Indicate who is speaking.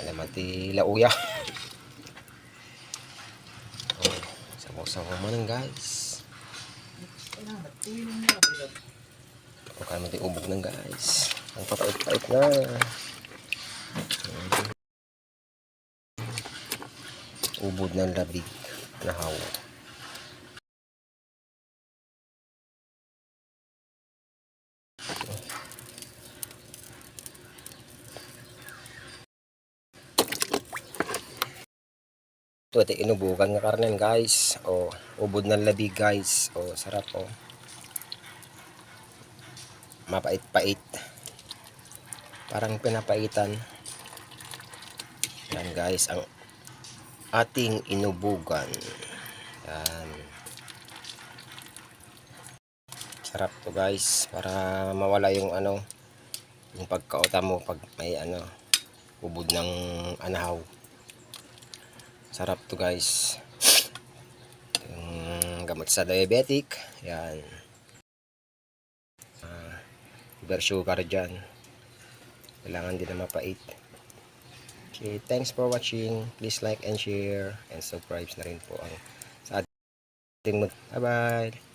Speaker 1: Malamati lauya. Oh, sabaw-sabaw mo nang guys. O kaya mati ubog nang guys. Ang papait-pait na. Ubod ng labig na hawa. Ito inubukan nga karnen guys. O ubod ng labig guys. O sarap o. Mapait-pait. Parang pinapaitan. Yan guys ang ating inubugan. Yan. Sarap to guys para mawala yung yung pagkauta mo pag may ubod ng anahaw. Sarap to guys. Yung gamot sa diabetic. Yan. Sugar sugar dyan. Kailangan din na mapait. Okay, thanks for watching. Please like and share and subscribe na rin po ang sa ating bye bye.